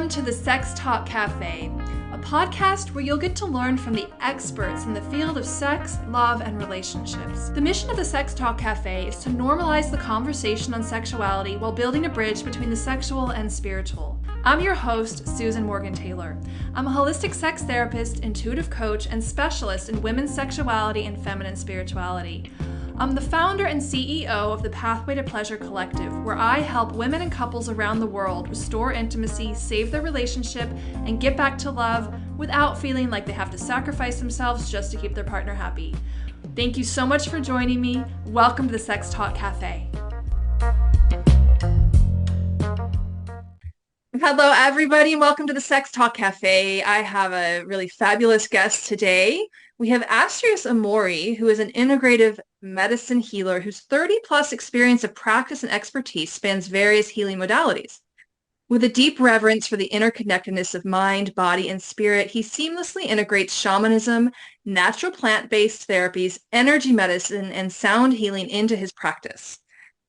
Welcome to the Sex Talk Cafe, a podcast where you'll get to learn from the experts in the field of sex, love, and relationships. The mission of the Sex Talk Cafe is to normalize the conversation on sexuality while building a bridge between the sexual and spiritual. I'm your host, Susan Morgan Taylor. I'm a holistic sex therapist, intuitive coach, and specialist in women's sexuality and feminine spirituality. I'm the founder and CEO of the Pathway to Pleasure Collective, where I help women and couples around the world restore intimacy, save their relationship, and get back to love without feeling like they have to sacrifice themselves just to keep their partner happy. Thank you so much for joining me. Welcome to the Sex Talk Cafe. Hello, everybody, and welcome to the Sex Talk Cafe. I have a really fabulous guest today. We have Astraeus Amori, who is an integrative medicine healer whose 30-plus experience of practice and expertise spans various healing modalities. With a deep reverence for the interconnectedness of mind, body, and spirit, he seamlessly integrates shamanism, natural plant-based therapies, energy medicine, and sound healing into his practice.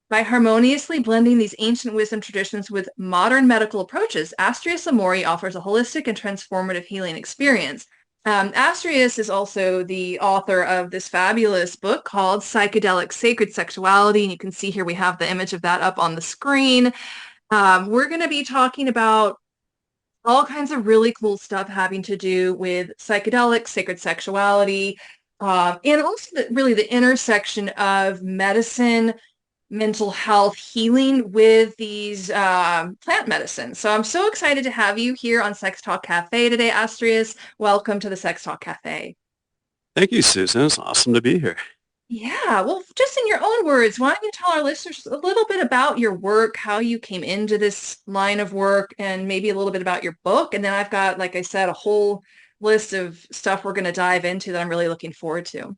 By harmoniously blending these ancient wisdom traditions with modern medical approaches, Astraeus Amori offers a holistic and transformative healing experience. Astraeus is also the author of this fabulous book called Psychedelic Sacred Sexuality, and you can see here we have the image of that up on the screen. We're going to be talking about all kinds of really cool stuff having to do with psychedelic sacred sexuality, and also really the intersection of medicine, mental health, healing with these plant medicines. So I'm so excited to have you here on Sex Talk Cafe today, Astraeus. Welcome to the Sex Talk Cafe. Thank you, Susan. It's awesome to be here. Yeah, well, just in your own words, why don't you tell our listeners a little bit about your work, how you came into this line of work, and maybe a little bit about your book. And then I've got, like I said, a whole list of stuff we're going to dive into that I'm really looking forward to.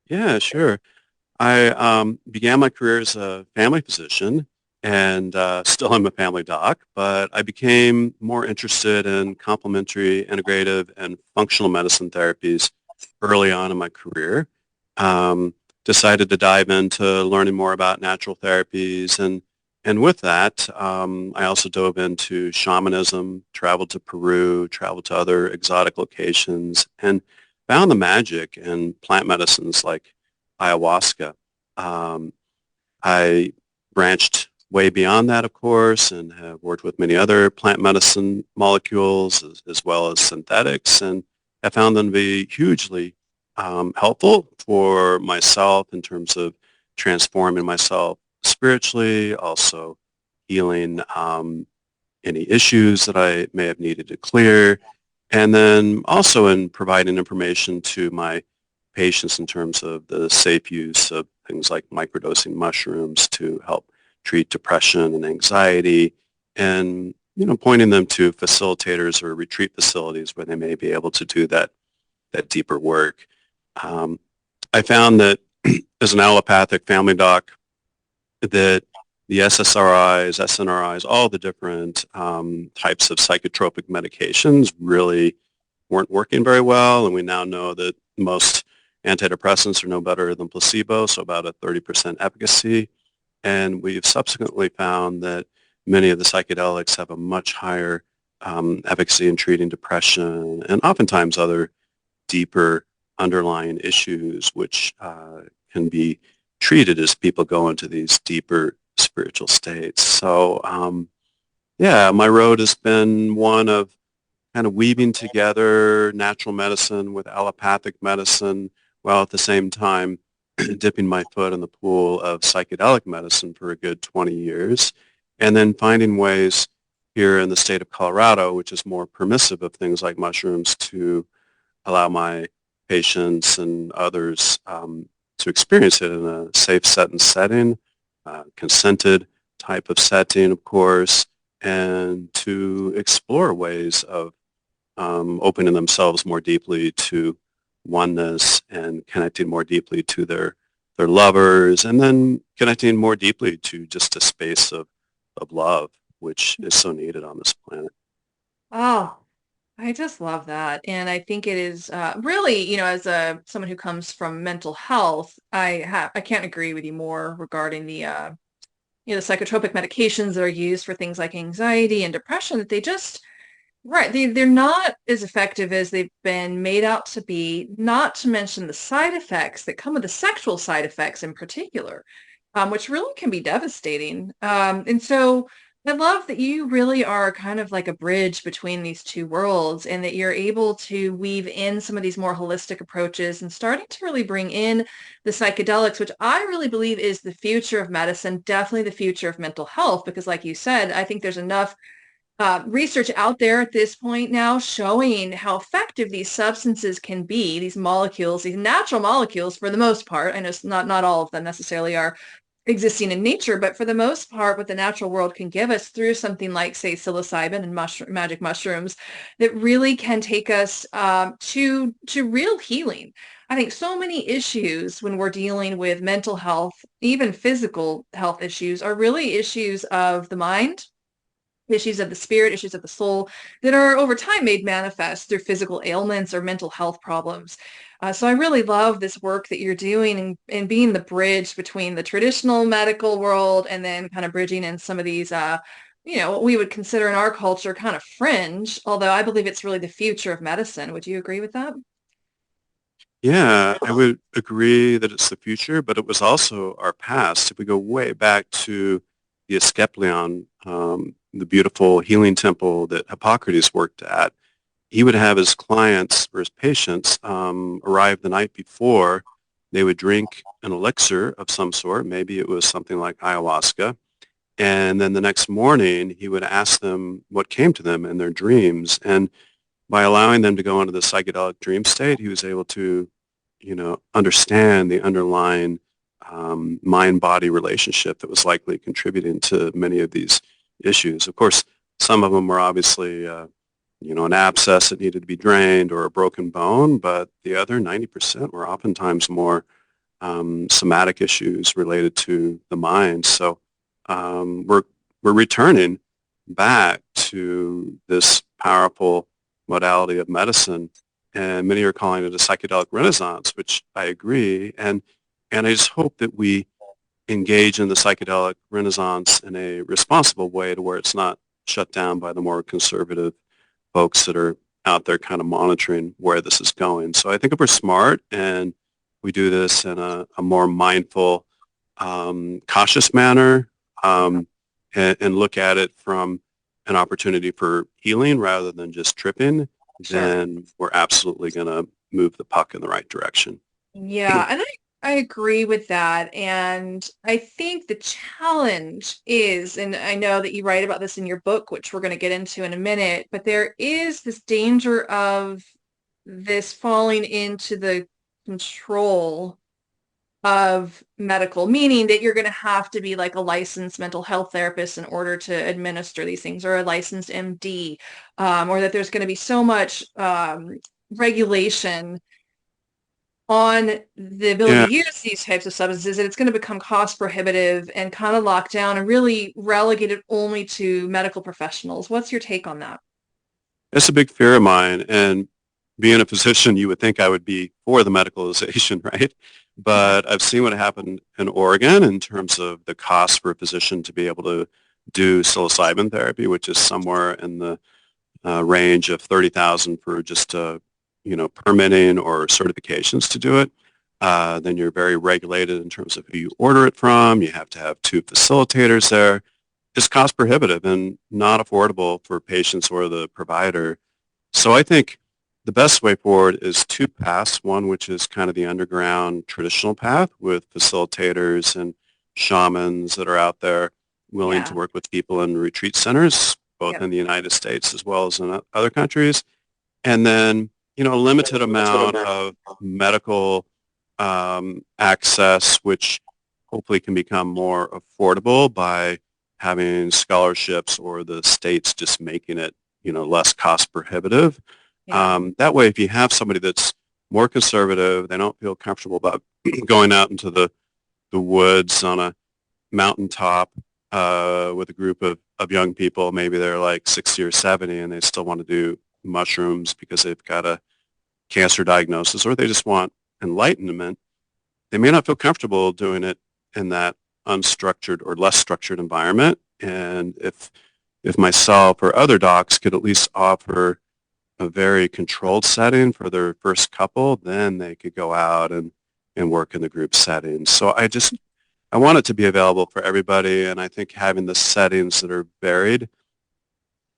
Yeah, sure. I began my career as a family physician and still am a family doc, but I became more interested in complementary, integrative, and functional medicine therapies early on in my career. Decided to dive into learning more about natural therapies, and with that, I also dove into shamanism, traveled to Peru, traveled to other exotic locations, and found the magic in plant medicines like ayahuasca. Um, I branched way beyond that, of course, and have worked with many other plant medicine molecules as well as synthetics, and have found them to be hugely helpful for myself in terms of transforming myself spiritually, also healing any issues that I may have needed to clear, and then also in providing information to my patients in terms of the safe use of things like microdosing mushrooms to help treat depression and anxiety, and pointing them to facilitators or retreat facilities where they may be able to do that deeper work. I found that as an allopathic family doc, that the SSRIs, SNRIs, all the different types of psychotropic medications really weren't working very well, and we now know that most antidepressants are no better than placebo, so about a 30% efficacy. And we've subsequently found that many of the psychedelics have a much higher efficacy in treating depression and oftentimes other deeper underlying issues which can be treated as people go into these deeper spiritual states. So yeah, my road has been one of kind of weaving together natural medicine with allopathic medicine, while at the same time dipping my foot in the pool of psychedelic medicine for a good 20 years, and then finding ways here in the state of Colorado, which is more permissive of things like mushrooms, to allow my patients and others to experience it in a safe set and setting, consented type of setting, of course, and to explore ways of opening themselves more deeply to oneness and connecting more deeply to their lovers, and then connecting more deeply to just a space of love, which is so needed on this planet. Oh, I just love that. And I think it is really, as someone who comes from mental health, I can't agree with you more regarding the psychotropic medications that are used for things like anxiety and depression, that they just, right, they're not as effective as they've been made out to be, not to mention the side effects that come with the sexual side effects in particular, which really can be devastating. And so I love that you really are kind of like a bridge between these two worlds and that you're able to weave in some of these more holistic approaches and starting to really bring in the psychedelics, which I really believe is the future of medicine, definitely the future of mental health, because like you said, I think there's enough research out there at this point now showing how effective these substances can be, these molecules, these natural molecules for the most part. I know not all of them necessarily are existing in nature, but for the most part, what the natural world can give us through something like, say, psilocybin and magic mushrooms, that really can take us to real healing. I think so many issues when we're dealing with mental health, even physical health issues, are really issues of the mind, issues of the spirit, issues of the soul that are over time made manifest through physical ailments or mental health problems. So I really love this work that you're doing and being the bridge between the traditional medical world and then kind of bridging in some of these, what we would consider in our culture kind of fringe, although I believe it's really the future of medicine. Would you agree with that? Yeah, I would agree that it's the future, but it was also our past. If we go way back to the Asclepion, the beautiful healing temple that Hippocrates worked at, he would have his clients or his patients arrive the night before. They would drink an elixir of some sort. Maybe it was something like ayahuasca. And then the next morning, he would ask them what came to them in their dreams. And by allowing them to go into the psychedelic dream state, he was able to, understand the underlying mind-body relationship that was likely contributing to many of these issues. Of course, some of them were obviously, an abscess that needed to be drained or a broken bone, but the other 90% were oftentimes more somatic issues related to the mind. So we're returning back to this powerful modality of medicine, and many are calling it a psychedelic renaissance, which I agree. And I just hope that we engage in the psychedelic renaissance in a responsible way to where it's not shut down by the more conservative folks that are out there kind of monitoring where this is going. So I think if we're smart and we do this in a more mindful, cautious manner, and look at it from an opportunity for healing rather than just tripping, Sure. then we're absolutely going to move the puck in the right direction. Yeah, and I agree with that. And I think the challenge is, and I know that you write about this in your book, which we're going to get into in a minute, but there is this danger of this falling into the control of medical, meaning that you're going to have to be like a licensed mental health therapist in order to administer these things, or a licensed MD, or that there's going to be so much regulation on the ability Yeah, to use these types of substances, and it's going to become cost prohibitive and kind of locked down and really relegated only to medical professionals. What's your take on that? that's a big fear of mine. And being a physician, you would think I would be for the medicalization, right? Sure. But I've seen what happened in Oregon in terms of the cost for a physician to be able to do psilocybin therapy, which is somewhere in the range of 30,000 for just permitting or certifications to do it. Then you're very regulated in terms of who you order it from. You have to have two facilitators there. It's cost prohibitive and not affordable for patients or the provider. So I think the best way forward is two paths. One, which is kind of the underground traditional path with facilitators and shamans that are out there willing to Yeah. work with people in retreat centers, both Yep. in the United States as well as in other countries. And then, a limited amount of medical access, which hopefully can become more affordable by having scholarships or the states just making it, less cost prohibitive. Yeah. That way, if you have somebody that's more conservative, they don't feel comfortable about going out into the woods on a mountaintop with a group of young people. Maybe they're like 60 or 70 and they still want to do mushrooms because they've got a cancer diagnosis or they just want enlightenment. They may not feel comfortable doing it in that unstructured or less structured environment. And if myself or other docs could at least offer a very controlled setting for their first couple, then they could go out and work in the group setting. So I want it to be available for everybody. And I think having the settings that are varied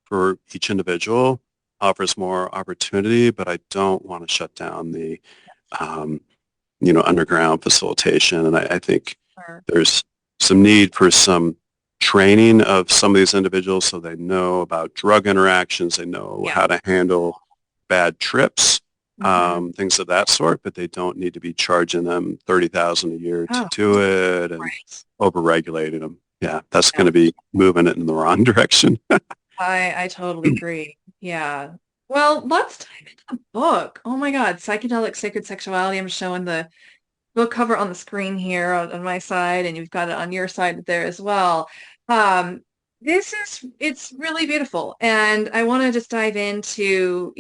for each individual offers more opportunity, but I don't want to shut down the, um, underground facilitation. And I think Or, there's some need for some training of some of these individuals so they know about drug interactions, they know yeah. how to handle bad trips, Hmm. things of that sort, but they don't need to be charging them $30,000 a year to Oh, do it and right. over-regulating them. Yeah, that's Yeah. going to be moving it in the wrong direction. I totally agree. Yeah. Well, let's dive into the book. Oh my God, Psychedelic Sacred Sexuality. I'm showing the book cover on the screen here on my side, and you've got it on your side there as well. Um, it's really beautiful. And I want to just dive into,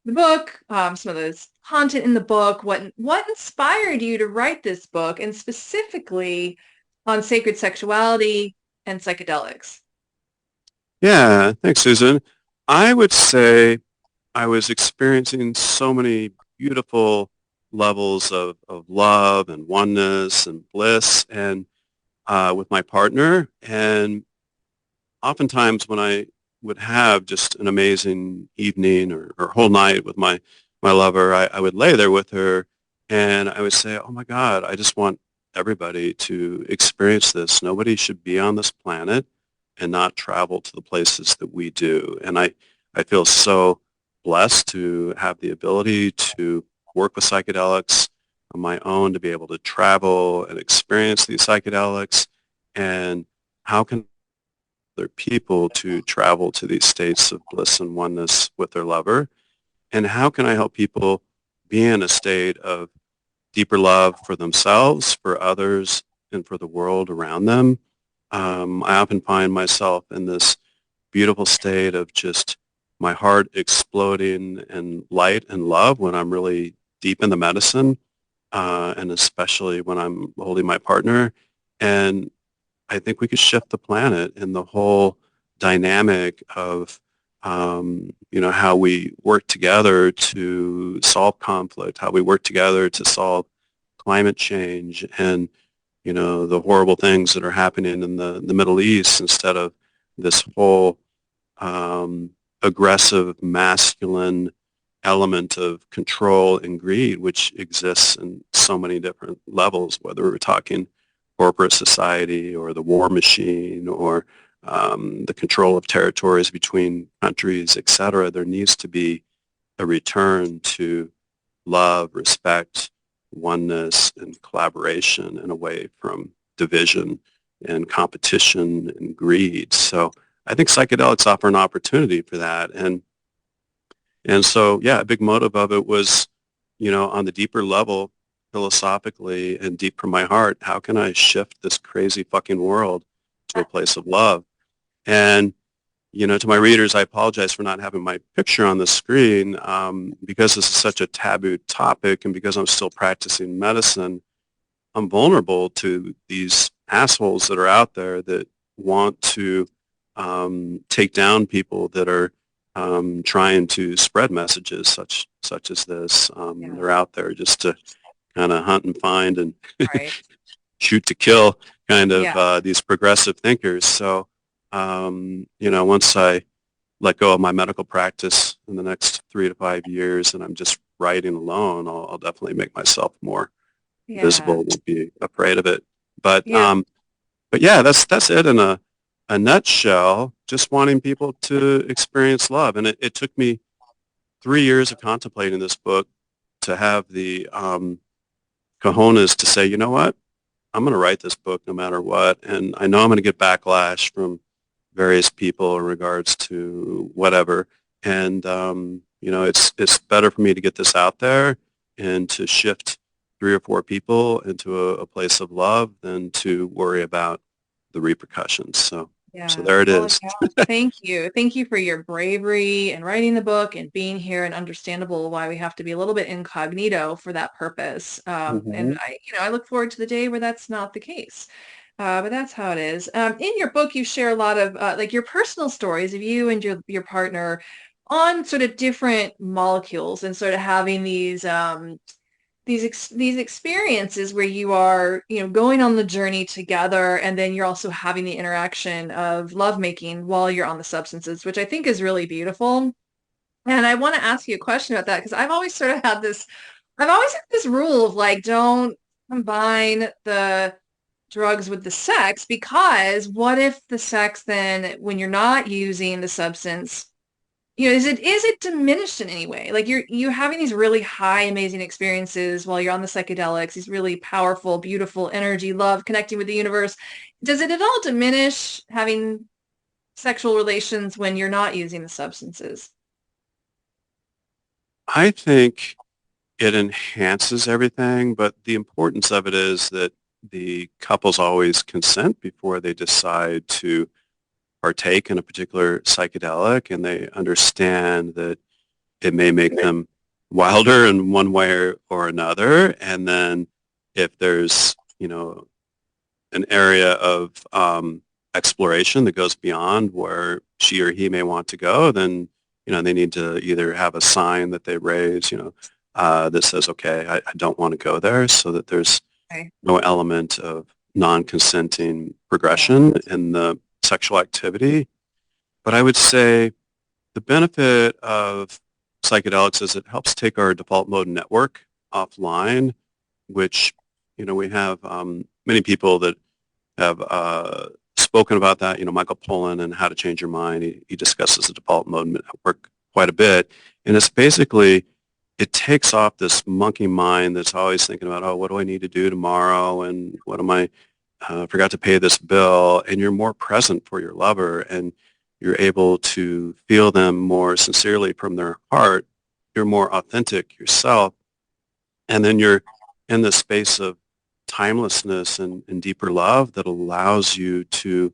the book, some of the content in the book, what inspired you to write this book, and specifically on sacred sexuality and psychedelics. Yeah, thanks, Susan. I would say I was experiencing so many beautiful levels of love and oneness and bliss and with my partner. And oftentimes when I would have just an amazing evening or whole night with my lover, I would lay there with her and I would say, oh my God, I just want everybody to experience this. Nobody should be on this planet and not travel to the places that we do. And I feel so blessed to have the ability to work with psychedelics on my own, to be able to travel and experience these psychedelics. And how can other people to travel to these states of bliss and oneness with their lover? And how can I help people be in a state of deeper love for themselves, for others, and for the world around them? I often find myself in this beautiful state of just my heart exploding in light and love when I'm really deep in the medicine, and especially when I'm holding my partner. And I think we could shift the planet and the whole dynamic of, how we work together to solve conflict, how we work together to solve climate change and, the horrible things that are happening in the Middle East instead of this whole um, aggressive, masculine element of control and greed, which exists in so many different levels, whether we're talking corporate society or the war machine or the control of territories between countries, et cetera. There needs to be a return to love, respect, oneness, and collaboration and away from division and competition and greed. So I think psychedelics offer an opportunity for that. And so, yeah, a big motive of it was, on the deeper level, philosophically and deep from my heart, how can I shift this crazy fucking world to a place of love? And, to my readers, I apologize for not having my picture on the screen because this is such a taboo topic and because I'm still practicing medicine. I'm vulnerable to these assholes that are out there that want to take down people that are trying to spread messages such as this. Yeah, They're out there just to kind of hunt and find and right. shoot to kill kind of Yeah, these progressive thinkers. So, once I let go of my medical practice in the next 3 to 5 years and I'm just writing alone, I'll definitely make myself more yeah, visible, won't be afraid of it. But yeah. but yeah, that's it in a nutshell. Just wanting people to experience love, and it took me 3 years of contemplating this book to have the cojones to say, you know what, I'm going to write this book no matter what, and I know I'm going to get backlash from various people in regards to whatever, and it's better for me to get this out there and to shift 3 or 4 people into a place of love than to worry about the repercussions. So Yeah. there it Well, is. yeah. Thank you. Thank you for your bravery and writing the book and being here, and understandable why we have to be a little bit incognito for that purpose. And Mhm. I look forward to the day where that's not the case. But that's how it is. In your book, you share a lot of like your personal stories of you and your partner on sort of different molecules and sort of having these experiences where you are, going on the journey together, and then you're also having the interaction of lovemaking while you're on the substances, which I think is really beautiful. And I want to ask you a question about that because I've always had this rule of like, don't combine the drugs with the sex, because what if the sex then, when you're not using the substance, is it diminished in any way? Like you're having these really high, amazing experiences while you're on the psychedelics, these really powerful, beautiful energy, love, connecting with the universe. Does it at all diminish having sexual relations when you're not using the substances? I think it enhances everything, but the importance of it is that the couples always consent before they decide to partake in a particular psychedelic, and they understand that it may make them wilder in one way or another. And then if there's, an area of exploration that goes beyond where she or he may want to go, then, they need to either have a sign that they raise, that says, okay, I don't want to go there, so that there's Okay. no element of non-consenting Yeah. progression in the sexual activity. But I would say the benefit of psychedelics is it helps take our default mode network offline, which, we have many people that have spoken about that. Michael Pollan and How to Change Your Mind, he discusses the default mode network quite a bit. And it's basically, it takes off this monkey mind that's always thinking about, oh, what do I need to do tomorrow? And what am I, forgot to pay this bill. And you're more present for your lover, and you're able to feel them more sincerely from their heart. You're more authentic yourself. And then you're in the space of timelessness and deeper love that allows you to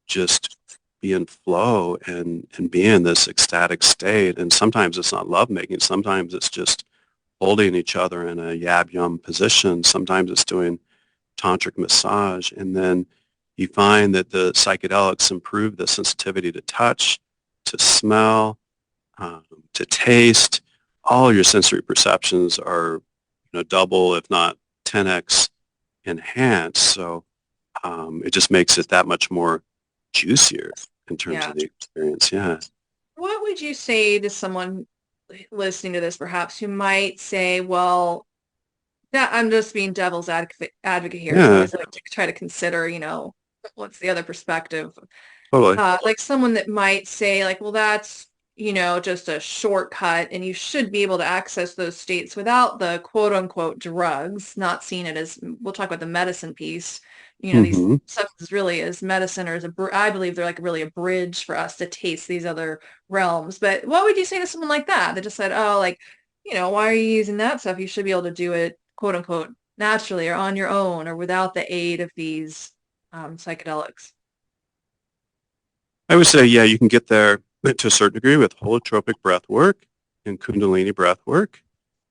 just be in flow and be in this ecstatic state. And sometimes it's not lovemaking. Sometimes it's just holding each other in a yab yum position. Sometimes it's doing tantric massage. And then you find that the psychedelics improve the sensitivity to touch, to smell, to taste. All your sensory perceptions are, double, if not 10x enhanced. So it just makes it that much more juicier in terms Yeah. of the experience. Yeah. What would you say to someone listening to this, perhaps, who might say, well, that I'm just being devil's advocate here, because I Yeah, always like to try to consider, what's the other perspective. totally. Like someone that might say, like, well, that's, just a shortcut, and you should be able to access those states without the quote unquote drugs, not seeing it as, we'll talk about the medicine piece, these Hmm. substances really as medicine, or I believe they're like really a bridge for us to taste these other realms. But what would you say to someone like that just said, oh, like, why are you using that stuff? You should be able to do it, quote unquote, naturally or on your own or without the aid of these psychedelics. I would say, yeah, you can get there to a certain degree with holotropic breath work and Kundalini breath work,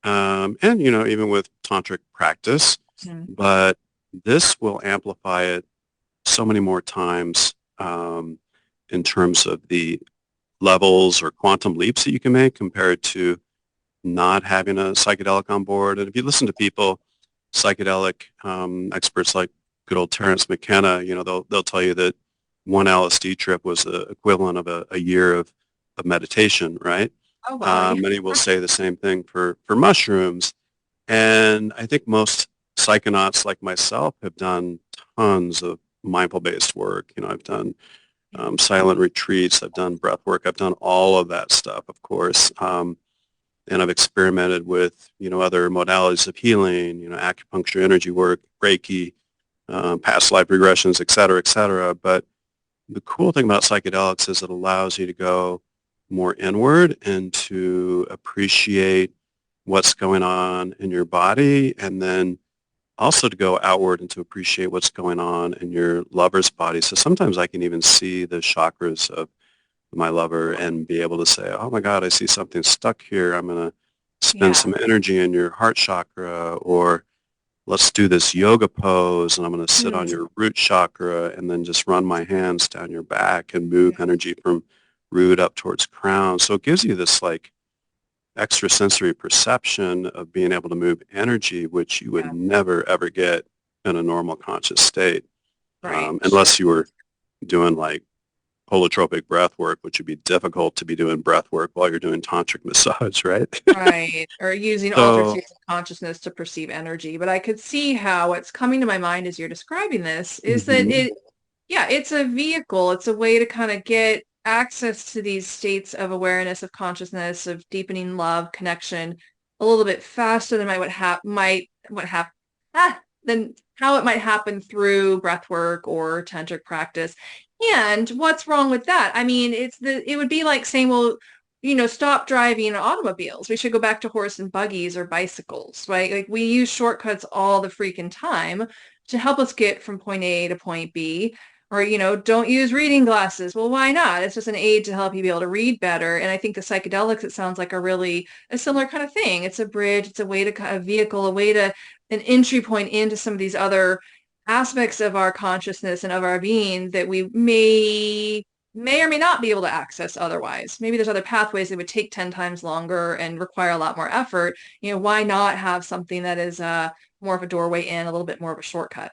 and, even with tantric practice. Mhm. But this will amplify it so many more times in terms of the levels or quantum leaps that you can make compared to not having a psychedelic on board. And if you listen to people, psychedelic experts like good old Terence McKenna, they'll tell you that one LSD trip was the equivalent of a year of meditation, right? Oh, wow. Yeah. Many will say the same thing for mushrooms. And I think most psychonauts like myself have done tons of mindful-based work. I've done silent retreats. I've done breath work. I've done all of that stuff, of course. And I've experimented with, other modalities of healing, acupuncture, energy work, Reiki, past life regressions, et cetera, et cetera. But the cool thing about psychedelics is it allows you to go more inward and to appreciate what's going on in your body, and then also to go outward and to appreciate what's going on in your lover's body. So sometimes I can even see the chakras of my lover and be able to say, oh my God, I see something stuck here. I'm going to spend Yeah. some energy in your heart chakra, or let's do this yoga pose, and I'm going to sit on Hmm. your root chakra and then just run my hands down your back and move energy from root up towards crown. So it gives you this like extrasensory perception of being able to move energy, which you would Yeah, never ever get in a normal conscious state, right. unless you were doing like holotropic breath work, which would be difficult to be doing breath work while you're doing tantric massage, right? Right. Or using altered So, states of consciousness to perceive energy. But I could see how what's coming to my mind as you're describing this is that mhm. yeah, it's a vehicle. It's a way to kind of get access to these states of awareness, of consciousness, of deepening love, connection a little bit faster than than how it might happen through breath work or tantric practice. And what's wrong with that? I mean, it would be like saying, well, stop driving automobiles. We should go back to horse and buggies or bicycles, right? Like we use shortcuts all the freaking time to help us get from point A to point B. Or, don't use reading glasses. Well, why not? It's just an aid to help you be able to read better. And I think the psychedelics, it sounds like a similar kind of thing. It's a bridge, it's a way to, a vehicle, an entry point into some of these other aspects of our consciousness and of our being that we may or may not be able to access otherwise. Maybe there's other pathways that would take 10 times longer and require a lot more effort. Why not have something that is more of a doorway in, a little bit more of a shortcut?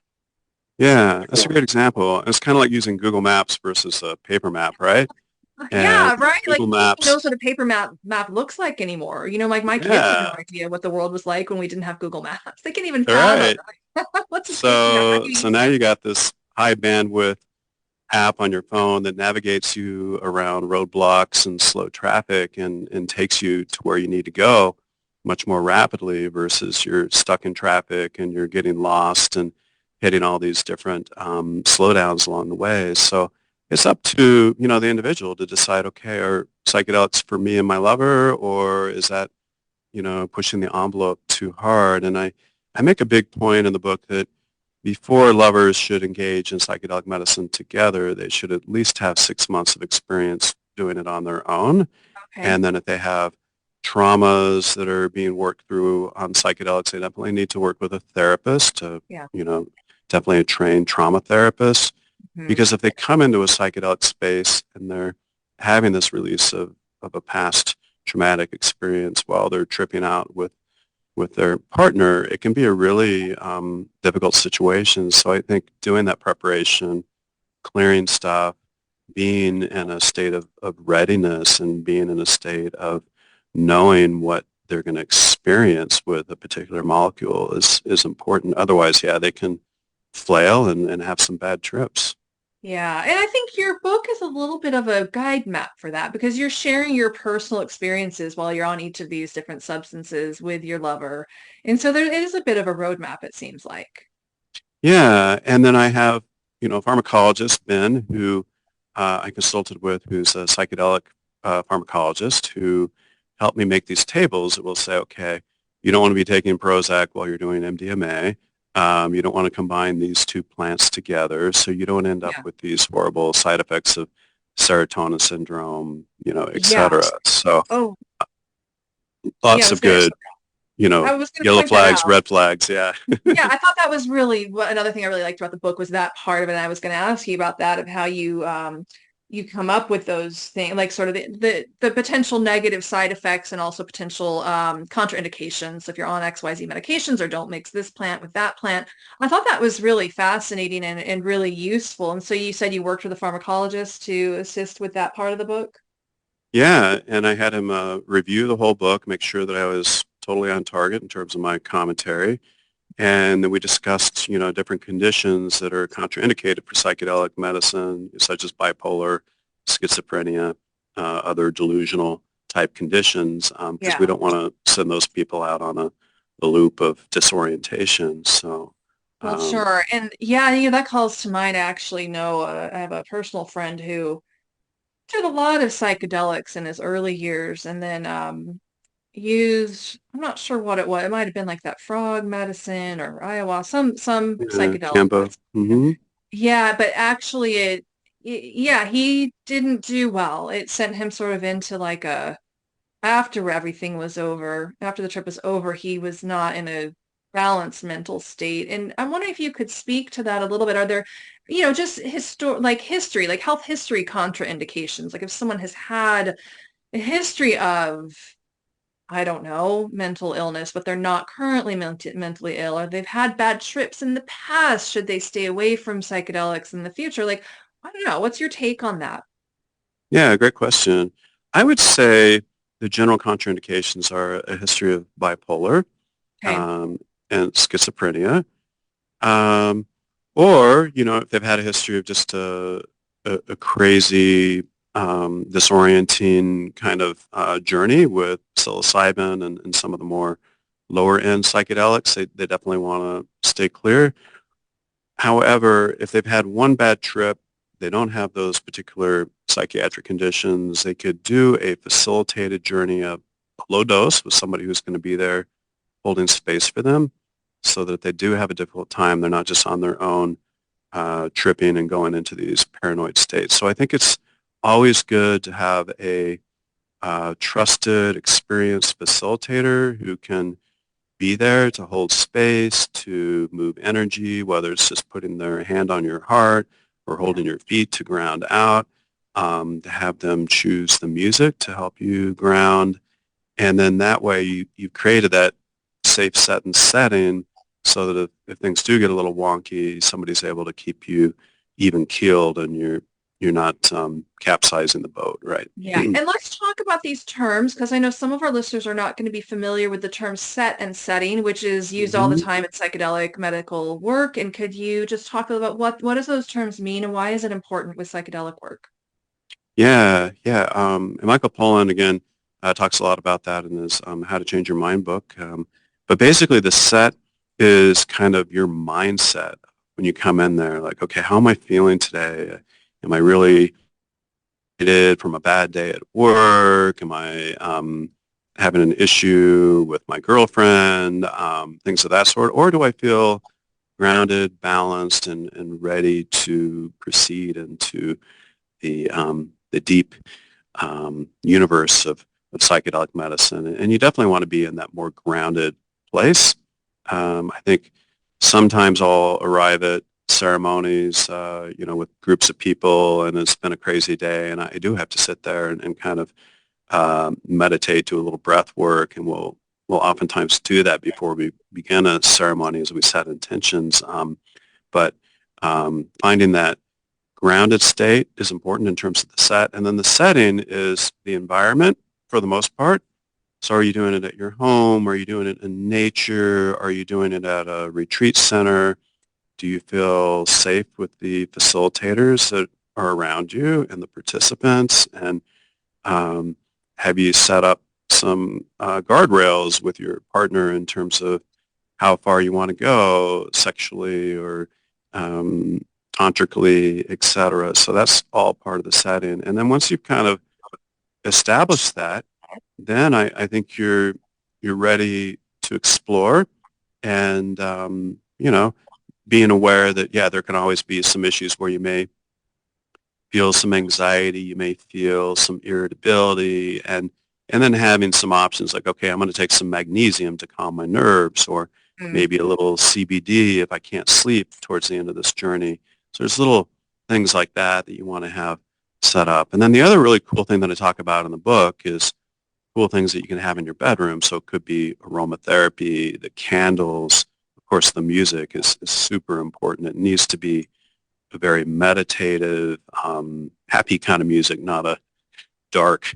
Yeah, that's a great example. It's kind of like using Google Maps versus a paper map, right? And Yeah, right. Like Google who even Maps, knows what a paper map looks like anymore? Like my kids have no yeah, idea what the world was like when we didn't have Google Maps. They can't even all fathom right. what's a paper map. How do you So use now it? you got this high bandwidth app on your phone that navigates you around roadblocks and slow traffic and takes you to where you need to go much more rapidly versus you're stuck in traffic and you're getting lost and hitting all these different slowdowns along the way. So it's up to, the individual to decide, okay, are psychedelics for me and my lover, or is that, pushing the envelope too hard? And I make a big point in the book that before lovers should engage in psychedelic medicine together, they should at least have 6 months of experience doing it on their own. Okay. And then if they have traumas that are being worked through on psychedelics, they definitely need to work with a therapist, Yeah. you know, definitely a trained trauma therapist. Mhm. Because if they come into a psychedelic space and they're having this release of a past traumatic experience while they're tripping out with their partner, it can be a really difficult situation. So I think doing that preparation, clearing stuff, being in a state of readiness and being in a state of knowing what they're going to experience with a particular molecule is important. Otherwise, yeah, they can flail and have some bad trips. Yeah, and I think your book is a little bit of a guide map for that because you're sharing your personal experiences while you're on each of these different substances with your lover. And so there it is a bit of a roadmap, it seems like. Yeah, and then I have, a pharmacologist, Ben, who I consulted with, who's a psychedelic pharmacologist who helped me make these tables that will say, okay, you don't want to be taking Prozac while you're doing MDMA. You don't want to combine these two plants together, so you don't end up Yeah. with these horrible side effects of serotonin syndrome, et Yeah. cetera. So Oh, yeah, lots of good, I was gonna yellow point that flags, out. red flags. Yeah. Yeah, I thought that was really another thing I really liked about the book was that part of it. And I was going to ask you about that of how you come up with those things, like sort of the potential negative side effects and also potential contraindications if you're on XYZ medications or don't mix this plant with that plant. I thought that was really fascinating and really useful. And so you said you worked with a pharmacologist to assist with that part of the book? Yeah, and I had him review the whole book, make sure that I was totally on target in terms of my commentary. And then we discussed, different conditions that are contraindicated for psychedelic medicine, such as bipolar, schizophrenia, other delusional type conditions, because we Yeah. don't want to send those people out on a loop of disorientation. So, Well, um, sure. And yeah, that calls to mind. I actually know I have a personal friend who did a lot of psychedelics in his early years and then used, I'm not sure what it was. It might have been like that frog medicine or ayahuasca, some psychedelic Campo. medicine. Hmm. Yeah, but actually yeah, he didn't do well. It sent him sort of into like after everything was over, after the trip was over, he was not in a balanced mental state. And I'm wondering if you could speak to that a little bit. Are there, just history, like health history contraindications? Like if someone has had a history of, I don't know, mental illness, but they're not currently mentally ill, or they've had bad trips in the past, should they stay away from psychedelics in the future? Like, I don't know. What's your take on that? Yeah, great question. I would say the general contraindications are a history of bipolar Okay. um, and schizophrenia, um, or if they've had a history of just a crazy, disorienting kind of journey with psilocybin and some of the more lower end psychedelics, they definitely want to stay clear. However, if they've had one bad trip, they don't have those particular psychiatric conditions, they could do a facilitated journey of low dose with somebody who's going to be there holding space for them so that if they do have a difficult time, they're not just on their own tripping and going into these paranoid states. So I think it's always good to have a trusted, experienced facilitator who can be there to hold space, to move energy, whether it's just putting their hand on your heart or Yeah. holding your feet to ground out, to have them choose the music to help you ground. And then that way you've created that safe set and setting so that if things do get a little wonky, somebody's able to keep you even keeled and you're not capsizing the boat, right? Yeah. And let's talk about these terms because I know some of our listeners are not going to be familiar with the term set and setting, which is used all the Mhm. time in psychedelic medical work. And could you just talk about what does those terms mean and why is it important with psychedelic work? Yeah, yeah. And Michael Pollan, again, talks a lot about that in his How to Change Your Mind book. But basically, the set is kind of your mindset when you come in there. Like, okay, how am I feeling today? Am I really excited from a bad day at work? Am I having an issue with my girlfriend? Things of that sort. Or do I feel grounded, balanced, and ready to proceed into the deep universe of psychedelic medicine. And you definitely want to be in that more grounded place. I think sometimes I'll arrive at ceremonies, with groups of people, and it's been a crazy day, and I do have to sit there and kind of meditate, do a little breath work, and we'll oftentimes do that before we begin a ceremony as we set intentions. But finding that grounded state is important in terms of the set. And then the setting is the environment for the most part. So are you doing it at your home? Are you doing it in nature? Are you doing it at a retreat center? Do you feel safe with the facilitators that are around you and the participants? And um, have you set up some guardrails with your partner in terms of how far you want to go sexually or um, tantrically, et cetera. So that's all part of the setting. And then once you've kind of established that, then I think you're ready to explore and being aware that yeah, there can always be some issues where you may feel some anxiety, you may feel some irritability, and then having some options like, okay, I'm going to take some magnesium to calm my nerves, or Mm. maybe a little CBD if I can't sleep towards the end of this journey. So there's little things like that that you want to have set up. And then the other really cool thing that I talk about in the book is cool things that you can have in your bedroom. So it could be aromatherapy, the candles, of course, the music is super important. It needs to be a very meditative, happy kind of music, not a dark,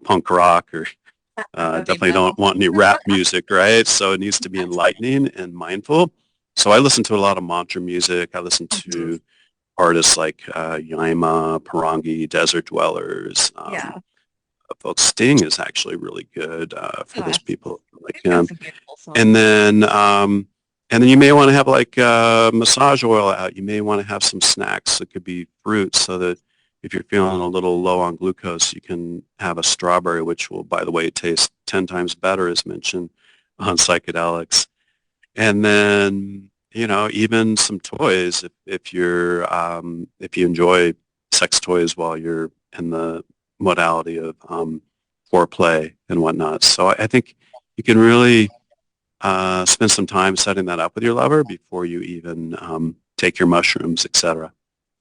punk rock or Heavy definitely metal. don't want any rap music, right? So it needs to be enlightening and mindful. So I listen to a lot of mantra music. I listen Mhm. to artists like Yaima, Parangi, Desert Dwellers. Yeah. Folks, Sting is actually really good for those Yes. people like They've got him. some beautiful And songs. then you may want to have like massage oil out. You may want to have some snacks. It could be fruits so that if you're feeling a little low on glucose, you can have a strawberry, which will, by the way, taste 10 times better as mentioned on psychedelics. And then, even some toys if you enjoy sex toys while you're in the modality of foreplay and whatnot. So I think you can really spend some time setting that up with your lover before you even take your mushrooms, etc.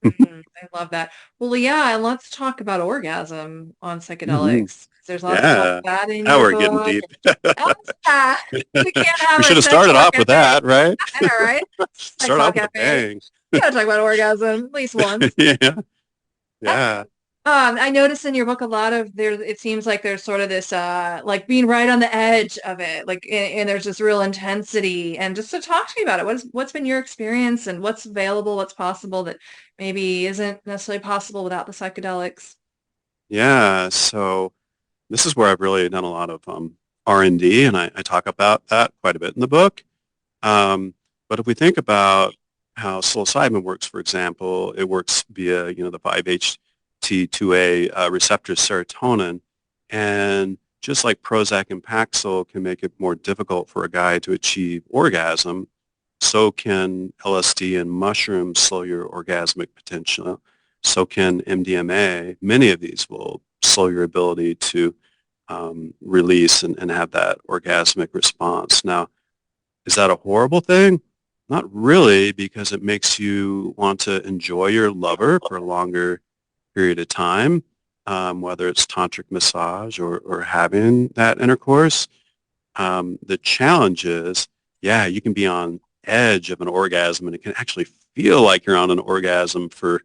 I love that. Well, yeah, and let's talk about orgasm on Mhm. psychedelics. There's lots about Yeah. that in Now your we're getting book. deep. Oh, yeah. We can't have We a should have sex started talk off with cafe. that, right? I know, right? Sex Start talk off with a cafe. bang. We gotta talk about orgasm at least once. Yeah. Yeah. I noticed in your book a lot of there, it seems like there's sort of this, like being right on the edge of it, like, and there's this real intensity. And just to talk to me about it, what's been your experience and what's available, what's possible that maybe isn't necessarily possible without the psychedelics? Yeah. So this is where I've really done a lot of R&D, and I talk about that quite a bit in the book. But if we think about how psilocybin works, for example, it works via, the 5-HT2A receptor serotonin. And just like Prozac and Paxil can make it more difficult for a guy to achieve orgasm, so can LSD and mushrooms slow your orgasmic potential. So can MDMA. Many of these will slow your ability to release and have that orgasmic response. Now, is that a horrible thing? Not really, because it makes you want to enjoy your lover for a longer period of time, whether it's tantric massage or having that intercourse. The challenge is, yeah, you can be on edge of an orgasm and it can actually feel like you're on an orgasm for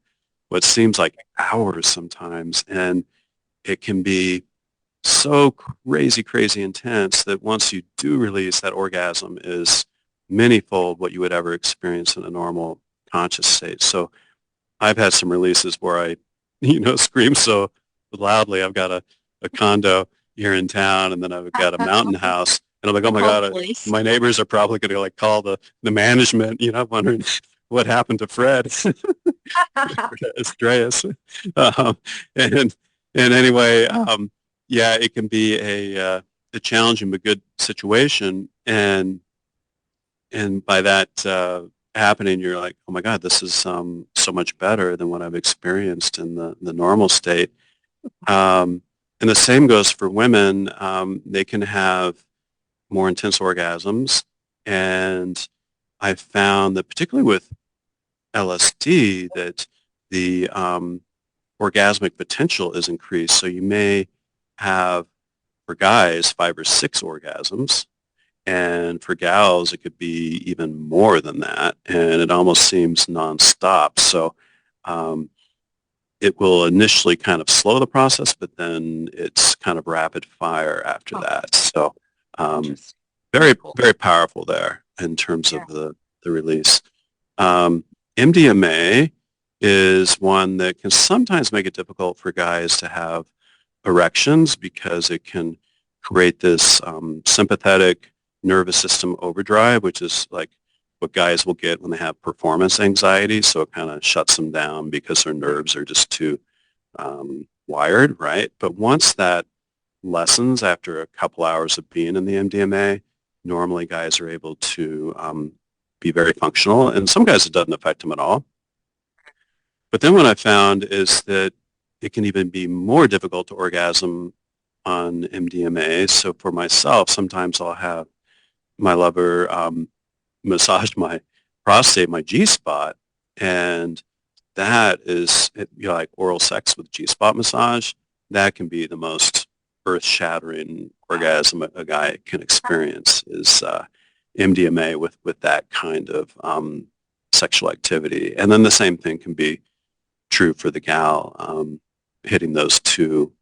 what seems like hours sometimes. And it can be so crazy, crazy intense that once you do release, that orgasm is manyfold what you would ever experience in a normal conscious state. So I've had some releases where I, scream so loudly. I've got a condo here in town, and then I've got a mountain house, and I'm like, oh my Call the God, police. my neighbors are probably going to like call the management, wondering what happened to Fred. Astraeus. Um, and and anyway, yeah, it can be a challenging but good situation, and by that happening, you're like, oh my God, this is so much better than what I've experienced in the normal state. Um, and the same goes for women. They can have more intense orgasms, and I found that particularly with LSD, that the orgasmic potential is increased. So you may have, for guys, 5 or 6 orgasms. And for gals, it could be even more than that. And it almost seems nonstop. So um, it will initially kind of slow the process, but then it's kind of rapid fire after Oh, that. So um, interesting. very, Very cool. very powerful there in terms Yeah. of the release. Um, MDMA is one that can sometimes make it difficult for guys to have erections because it can create this sympathetic nervous system overdrive, which is like what guys will get when they have performance anxiety. So it kind of shuts them down because their nerves are just too wired, right? But once that lessens after a couple hours of being in the MDMA, normally guys are able to be very functional, and some guys it doesn't affect them at all. But then what I found is that it can even be more difficult to orgasm on MDMA. So for myself, sometimes I'll have my lover massage my prostate, my G-spot, and that is, like oral sex with G-spot massage. That can be the most earth-shattering orgasm a guy can experience is MDMA with that kind of sexual activity. And then the same thing can be true for the gal, hitting those two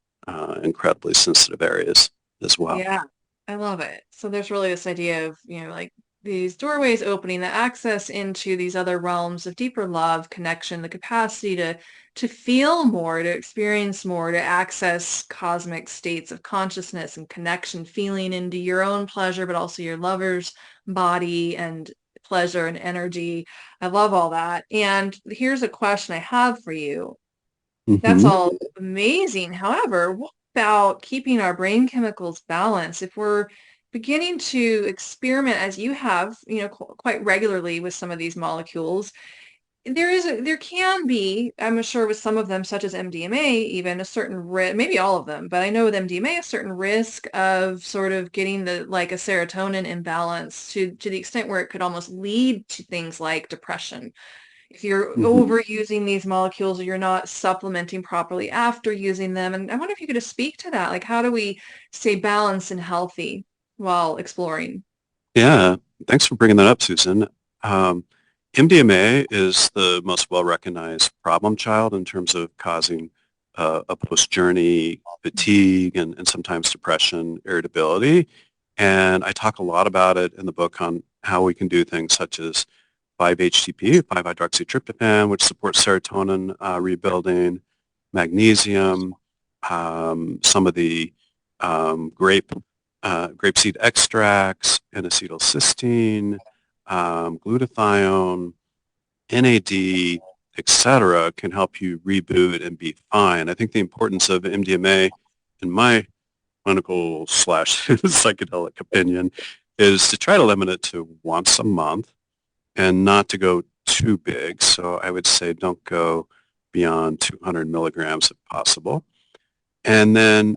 incredibly sensitive areas as well. Yeah, I love it. So there's really this idea of, like these doorways opening, the access into these other realms of deeper love, connection, the capacity to feel more, to experience more, to access cosmic states of consciousness and connection, feeling into your own pleasure, but also your lover's body and pleasure and energy. I love all that. And here's a question I have for you. That's Hmm. all amazing. However, what about keeping our brain chemicals balanced? If we're beginning to experiment as you have, quite regularly with some of these molecules, there can be, I'm sure with some of them, such as MDMA, even a certain risk, maybe all of them, but I know with MDMA, a certain risk of sort of getting like a serotonin imbalance to the extent where it could almost lead to things like depression. If you're Hmm. overusing these molecules or you're not supplementing properly after using them. And I wonder if you could just speak to that. Like, how do we stay balanced and healthy while exploring? Yeah, thanks for bringing that up, Susan. Um, MDMA is the most well-recognized problem child in terms of causing a post-journey fatigue and sometimes depression, irritability. And I talk a lot about it in the book on how we can do things such as 5-HTP, 5-hydroxytryptophan, which supports serotonin rebuilding, magnesium, some of the grape grapeseed extracts, N-acetylcysteine, glutathione, NAD, etc., can help you reboot and be fine. I think the importance of MDMA, in my clinical slash psychedelic opinion, is to try to limit it to once a month and not to go too big. So I would say don't go beyond 200 milligrams if possible. And then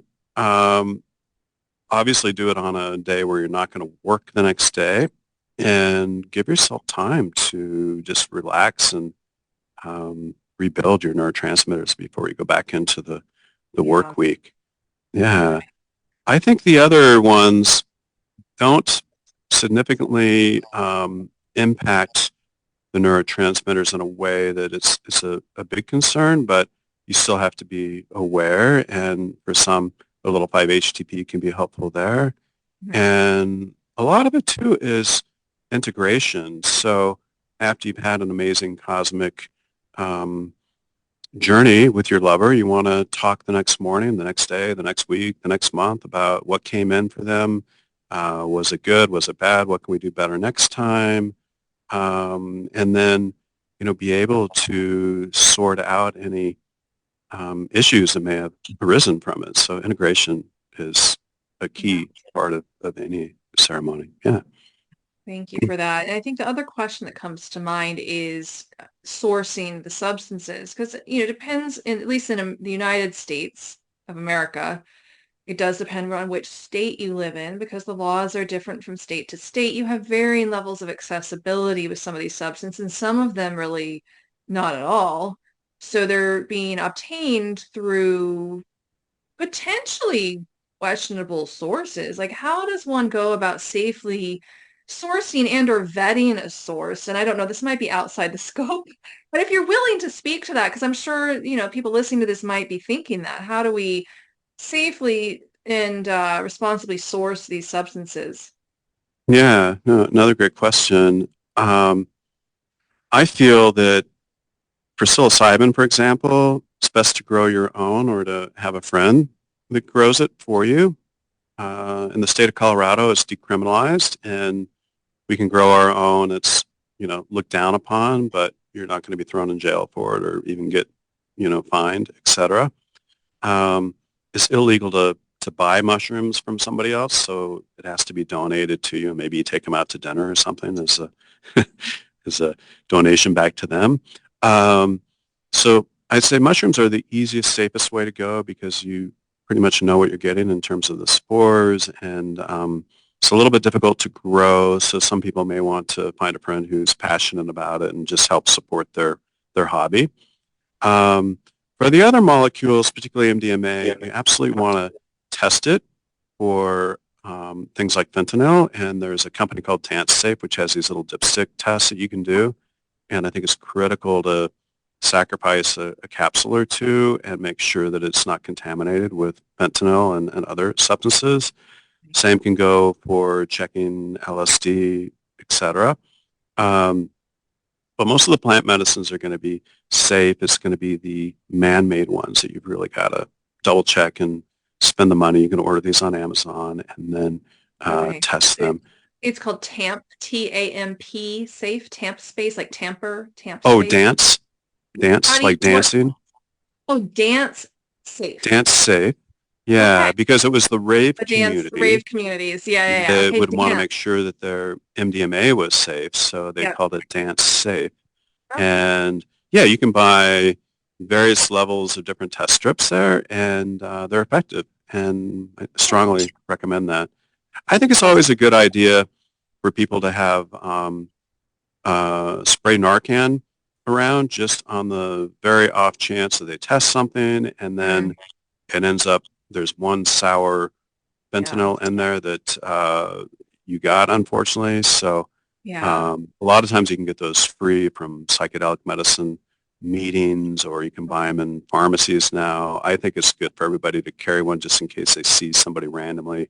obviously do it on a day where you're not going to work the next day and give yourself time to just relax and rebuild your neurotransmitters before you go back into the Yeah. work week. Yeah. Right. I think the other ones don't significantly impact the neurotransmitters in a way that it's a big concern, but you still have to be aware. And for some, a little 5-HTP can be helpful there. Mhm. And a lot of it too is integration. So after you've had an amazing cosmic um, journey with your lover, you want to talk the next morning, the next day, the next week, the next month about what came in for them. Was it good? Was it bad? What can we do better next time? And then, be able to sort out any issues that may have arisen from it. So integration is a Yeah. key part of any ceremony. Yeah. Thank you for that. And I think the other question that comes to mind is sourcing the substances, because it depends, at least in the United States of America, it does depend on which state you live in because the laws are different from state to state. You have varying levels of accessibility with some of these substances, and some of them really not at all. So they're being obtained through potentially questionable sources. Like, how does one go about safely sourcing and or vetting a source? And I don't know, this might be outside the scope, but if you're willing to speak to that, because I'm sure, people listening to this might be thinking that, how do we safely and responsibly source these substances? Yeah. No, another great question. Um, I feel that for psilocybin, for example, it's best to grow your own or to have a friend that grows it for you. In the state of Colorado, it's decriminalized, and we can grow our own. It's, looked down upon, but you're not going to be thrown in jail for it or even get, fined, etc. It's illegal to buy mushrooms from somebody else, so it has to be donated to you. Maybe you take them out to dinner or something as a as a donation back to them. Um, so I'd say mushrooms are the easiest, safest way to go because you pretty much know what you're getting in terms of the spores, and it's a little bit difficult to grow. So some people may want to find a friend who's passionate about it and just help support their hobby. Um, for the other molecules, particularly MDMA, we absolutely want to test it for things like fentanyl. And there's a company called Safe, which has these little dipstick tests that you can do. And I think it's critical to sacrifice a capsule or two and make sure that it's not contaminated with fentanyl and other substances. Same can go for checking LSD, etc. Um, but most of the plant medicines are going to be safe. It's going to be the man-made ones that you've really got to double check and spend the money. You can order these on Amazon and then Okay. test It, them. it's called TAMP, TAMP, safe, TAMP space, like TAMP Oh, space. How dance do you, like what? dancing, Oh, dance safe. dance safe. Okay. Yeah, because it was the rave The dance community rave communities. Yeah, yeah, yeah. that Okay, would want to dance. make sure that their MDMA was safe, so they Yeah. called it dance safe. Oh, And yeah, you can buy various levels of different test strips there, and they're effective. And I strongly recommend that. I think it's always a good idea for people to have spray Narcan around just on the very off chance that they test something and mm, then it ends up there's one sour yeah, fentanyl in there that you got, unfortunately. So yeah, a lot of times you can get those free from psychedelic medicine meetings, or you can buy them in pharmacies now. I think it's good for everybody to carry one just in case they see somebody randomly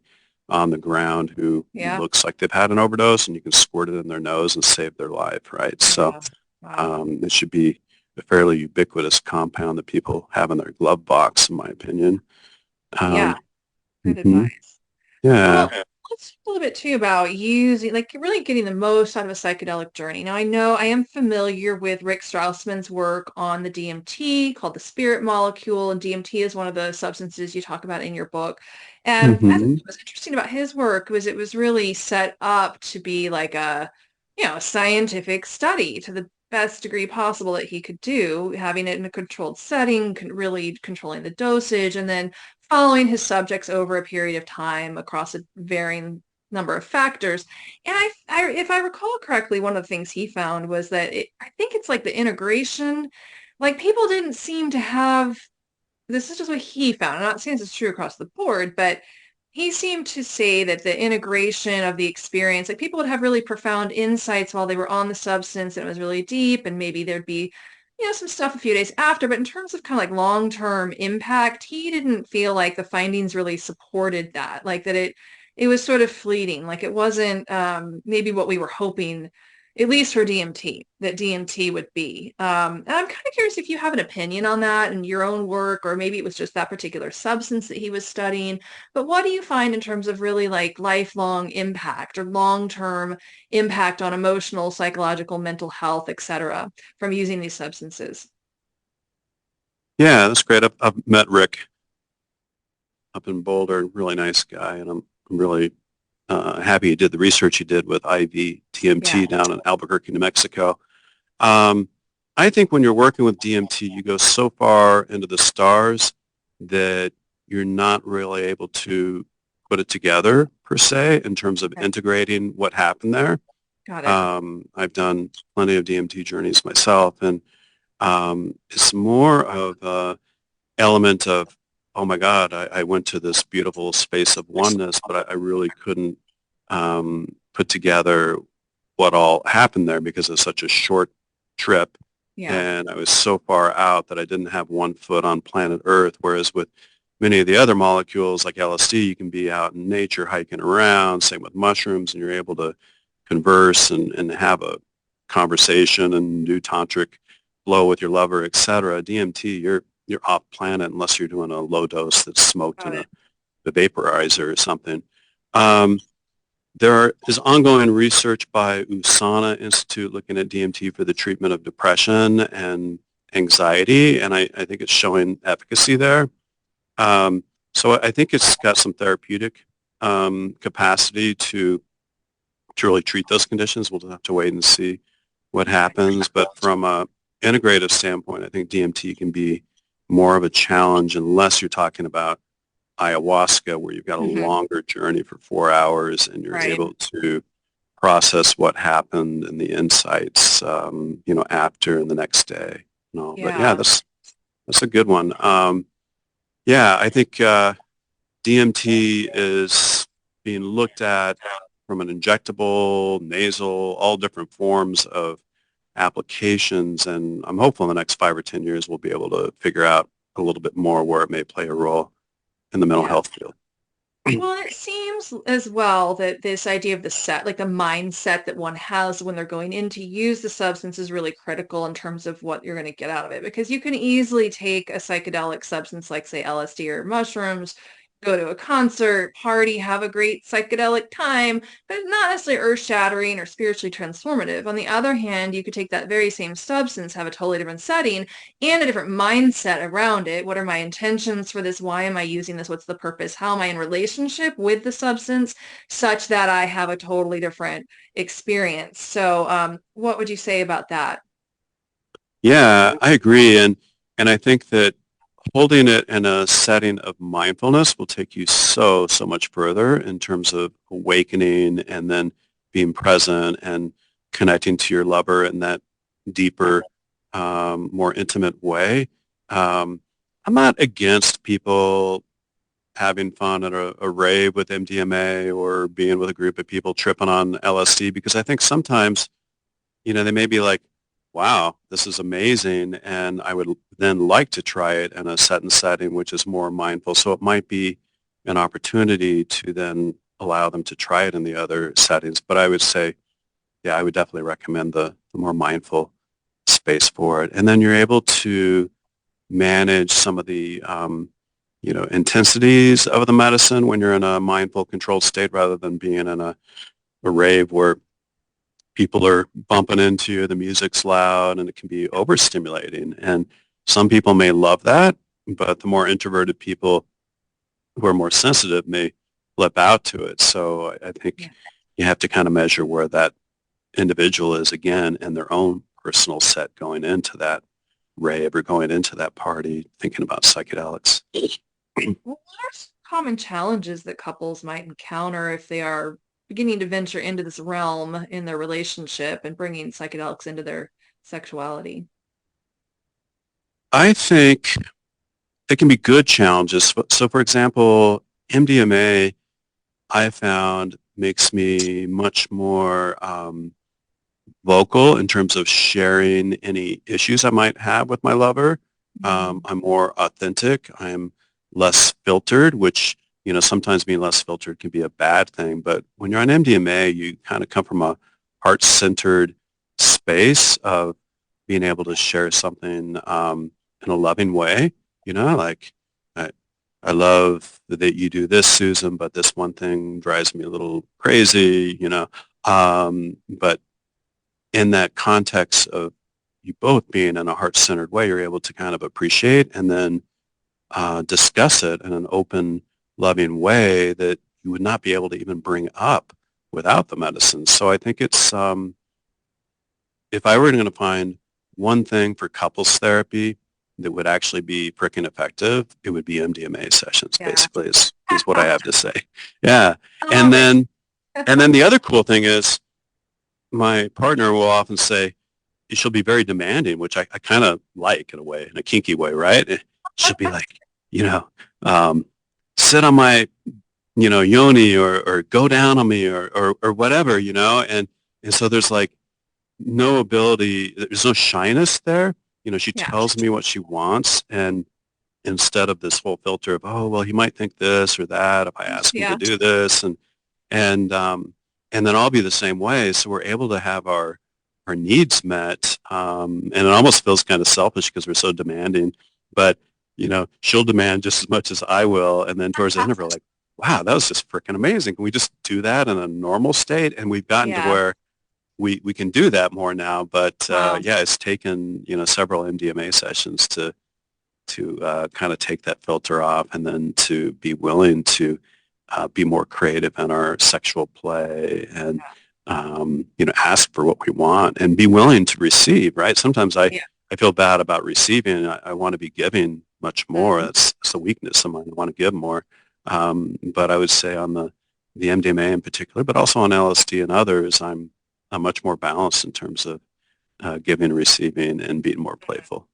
on the ground who yeah, looks like they've had an overdose, and you can squirt it in their nose and save their life, right? So yeah. Wow. it should be a fairly ubiquitous compound that people have in their glove box, in my opinion. Yeah, Um, good mhm. advice. Yeah. Well, let's talk a little bit too about using, like, really getting the most out of a psychedelic journey. Now, I know I am familiar with Rick Strassman's work on the DMT called the spirit molecule, and DMT is one of the substances you talk about in your book. And I think Hmm. what was interesting about his work was it was really set up to be like a scientific study to the best degree possible that he could do, having it in a controlled setting, really controlling the dosage, and then following his subjects over a period of time across a varying number of factors. And if I recall correctly, one of the things he found was that I think it's like the integration, like people didn't seem to have, this is just what he found. I'm not saying this is true across the board, but he seemed to say that the integration of the experience, like people would have really profound insights while they were on the substance and it was really deep, and maybe there'd be, some stuff a few days after. But in terms of kind of like long-term impact, he didn't feel like the findings really supported that, like that it was sort of fleeting, like it wasn't maybe what we were hoping, at least for DMT, that DMT would be. And I'm kind of curious if you have an opinion on that in your own work, or maybe it was just that particular substance that he was studying. But what do you find in terms of really like lifelong impact or long-term impact on emotional, psychological, mental health, et cetera, from using these substances? Yeah, that's great. I've met Rick up in Boulder, really nice guy, and I'm really happy he did the research he did with IV Yeah, TMT down in Albuquerque, New Mexico. Um, I think when you're working with DMT, you go so far into the stars that you're not really able to put it together per se in terms of okay. integrating what happened there. Got it. I've done plenty of DMT journeys myself, and it's more of a element of, oh my God, I went to this beautiful space of oneness, but I really couldn't put together what all happened there because it's such a short trip. Yeah, And I was so far out that I didn't have one foot on planet Earth. Whereas with many of the other molecules like LSD, you can be out in nature hiking around, same with mushrooms, and you're able to converse and have a conversation and do tantric flow with your lover, etc. DMT, you're off planet unless you're doing a low dose that's smoked got in it. a vaporizer or something. Um, there is ongoing research by USANA Institute looking at DMT for the treatment of depression and anxiety, and I think it's showing efficacy there. So I think it's got some therapeutic capacity to really treat those conditions. We'll have to wait and see what happens. But from a integrative standpoint, I think DMT can be more of a challenge unless you're talking about ayahuasca, where you've got a Hmm. longer journey for 4 hours and you're Right. able to process what happened and the insights, after and the next day. But yeah, Yeah. that's a good one. Yeah, I think DMT is being looked at from an injectable, nasal, all different forms of applications. And I'm hopeful in the next 5 or 10 years we'll be able to figure out a little bit more where it may play a role in the mental Yeah. health field. Well, it seems as well that this idea of the set, like the mindset that one has when they're going in to use the substance is really critical in terms of what you're going to get out of it. Because you can easily take a psychedelic substance like, say, LSD or mushrooms, go to a concert, party, have a great psychedelic time, but it's not necessarily earth-shattering or spiritually transformative. On the other hand, you could take that very same substance, have a totally different setting, and a different mindset around it. What are my intentions for this? Why am I using this? What's the purpose? How am I in relationship with the substance such that I have a totally different experience? So, what would you say about that? Yeah, I agree. And I think that holding it in a setting of mindfulness will take you so much further in terms of awakening and then being present and connecting to your lover in that deeper, more intimate way. Um, I'm not against people having fun at a rave with MDMA or being with a group of people tripping on LSD because I think sometimes they may be like, wow, this is amazing. And I would then like to try it in a set and setting, which is more mindful. So it might be an opportunity to then allow them to try it in the other settings. But I would say, yeah, I would definitely recommend the more mindful space for it. And then you're able to manage some of the, intensities of the medicine when you're in a mindful controlled state rather than being in a rave where people are bumping into you, the music's loud, and it can be overstimulating. And some people may love that, but the more introverted people who are more sensitive may flip out to it. So I think Yeah. you have to kind of measure where that individual is again in their own personal set going into that rave or going into that party thinking about psychedelics. Well, what are some common challenges that couples might encounter if they are beginning to venture into this realm in their relationship and bringing psychedelics into their sexuality? I think they can be good challenges. So for example, MDMA I found makes me much more vocal in terms of sharing any issues I might have with my lover. Mm, I'm more authentic. I'm less filtered, which, sometimes being less filtered can be a bad thing. But when you're on MDMA, you kind of come from a heart-centered space of being able to share something in a loving way. Like I, I love that you do this, Susan, but this one thing drives me a little crazy. But in that context of you both being in a heart-centered way, you're able to kind of appreciate and then discuss it in an open, loving way that you would not be able to even bring up without the medicine. So I think it's, if I were going to find one thing for couples therapy that would actually be freaking effective, it would be MDMA sessions, yeah. basically, is what I have to say. Yeah. I And love it. then, and then the other cool thing is my partner will often say, she'll be very demanding, which I kind of like in a way, in a kinky way, right? She'll be like, you know, um, sit on my, yoni or go down on me or whatever, and so there's like no ability, there's no shyness there. She Yeah. tells me what she wants and instead of this whole filter of, oh, well, he might think this or that if I ask him to Yeah. do this and and then I'll be the same way. So we're able to have our needs met, and it almost feels kind of selfish because we're so demanding. But she'll demand just as much as I will, and then towards the end of her, like, wow, that was just freaking amazing. Can we just do that in a normal state? And we've gotten to Yeah. where we can do that more now. But Wow. yeah, it's taken several MDMA sessions to kind of take that filter off and then to be willing to be more creative in our sexual play and, ask for what we want and be willing to receive, right? Sometimes Yeah. I feel bad about receiving. I want to be giving much more. Mhm. That's a weakness of mine. I want to give more. But I would say on the MDMA in particular, but also on LSD and others, I'm much more balanced in terms of giving and receiving and being more playful.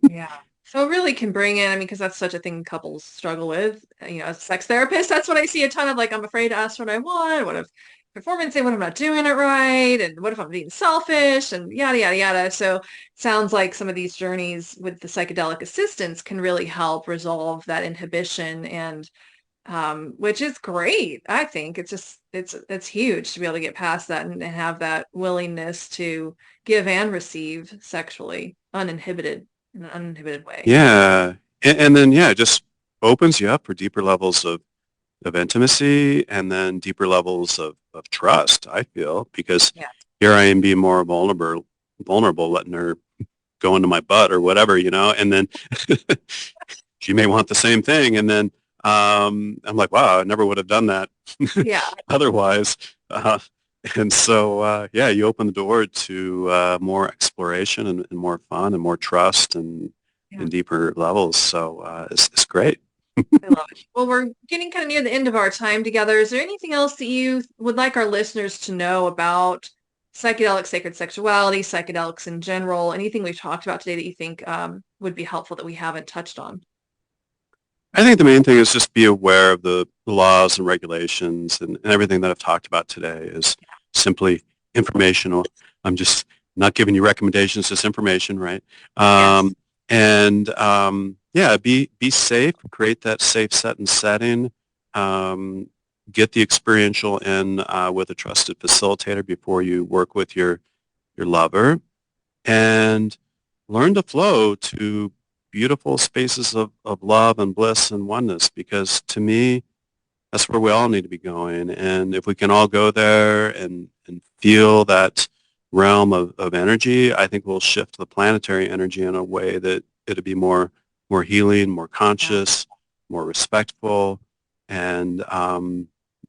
Yeah. So it really can bring in, I mean, because that's such a thing couples struggle with. As a sex therapist, that's what I see a ton of, like, I'm afraid to ask what I want. What if performance, what if I'm not doing it right? And what if I'm being selfish and yada, yada, yada. So it sounds like some of these journeys with the psychedelic assistance can really help resolve that inhibition and which is great. I think it's just it's huge to be able to get past that and have that willingness to give and receive sexually uninhibited in an uninhibited way. Yeah. And then, yeah, it just opens you up for deeper levels of intimacy and then deeper levels of trust, I feel, because Yeah. here I am being more vulnerable, letting her go into my butt or whatever, and then she may want the same thing. And then I'm like, wow, I never would have done that Yeah. otherwise. And so, yeah, you open the door to more exploration and more fun and more trust Yeah, and deeper levels. So it's great. I love it. Well, we're getting kind of near the end of our time together. Is there anything else that you would like our listeners to know about psychedelic sacred sexuality, psychedelics in general, anything we've talked about today that you think would be helpful that we haven't touched on? I think the main thing is just be aware of the laws and regulations and everything that I've talked about today is simply informational. I'm just not giving you recommendations, just information, right? Yes. Yeah, be safe, create that safe set and setting, um, get the experiential in with a trusted facilitator before you work with your lover, and learn to flow to beautiful spaces of love and bliss and oneness, because to me, that's where we all need to be going. And if we can all go there and feel that realm of energy, I think we'll shift the planetary energy in a way that it'll be more healing, more Yeah. conscious, more respectful, and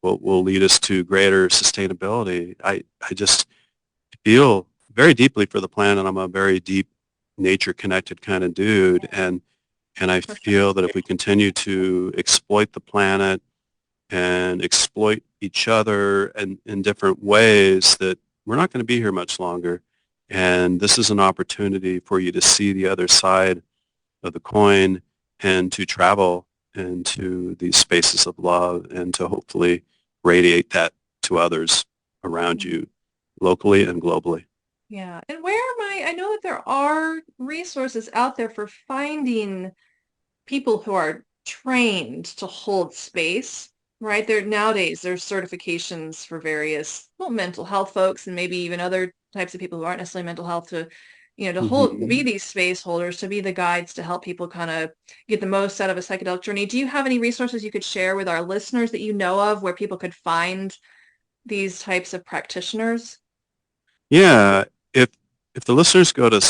will lead us to greater sustainability. I just feel very deeply for the planet. I'm a very deep nature connected kind of dude, and I For sure. feel that if we continue to exploit the planet and exploit each other in different ways, that we're not going to be here much longer. And this is an opportunity for you to see the other side of the coin and to travel into these spaces of love and to hopefully radiate that to others around you locally and globally. Yeah. And where am I know that there are resources out there for finding people who are trained to hold space, right? There nowadays there's certifications for various, well, mental health folks and maybe even other types of people who aren't necessarily mental health to, to hold Mhm. be these space holders, to be the guides to help people kind of get the most out of a psychedelic journey. Do you have any resources you could share with our listeners that you know of where people could find these types of practitioners? Yeah, if if the listeners go to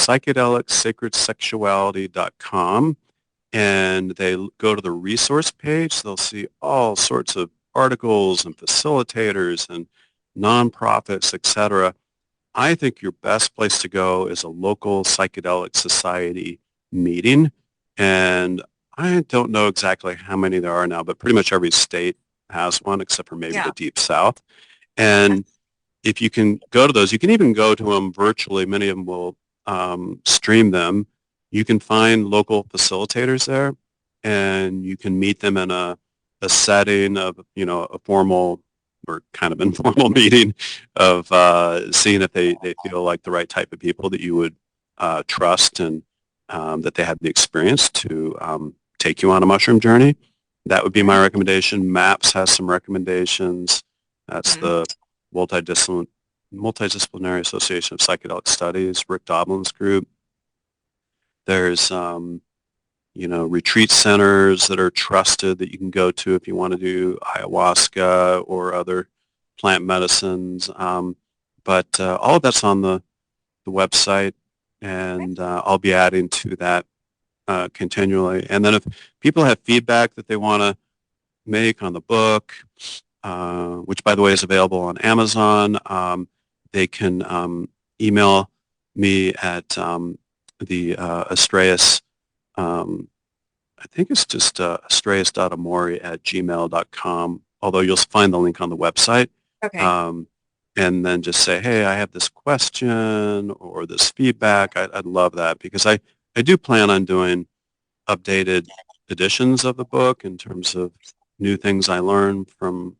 psychedelicsacredsexuality.com and they go to the resource page, they'll see all sorts of articles and facilitators and nonprofits, etc. I think your best place to go is a local psychedelic society meeting. And I don't know exactly how many there are now, but pretty much every state has one except for maybe the Yeah. Deep South. Okay. And if you can go to those, you can even go to them virtually. Many of them will stream them. You can find local facilitators there, and you can meet them in a setting of, a formal or kind of informal meeting of seeing if they feel like the right type of people that you would trust and that they have the experience to take you on a mushroom journey. That would be my Right. recommendation. MAPS has some recommendations. That's Mhm. the Multidisciplinary Association of Psychedelic Studies, Rick Doblin's group. There's, retreat centers that are trusted that you can go to if you want to do ayahuasca or other plant medicines. But all of that's on the website, and I'll be adding to that continually. And then if people have feedback that they want to make on the book, which by the way is available on Amazon. They can email me at the Astraeus, um, I think it's just astraeus.amori@gmail.com, although you'll find the link on the website. Okay. Um, and then just say, hey, I have this question or this feedback. I'd love that because I do plan on doing updated editions of the book in terms of new things I learned from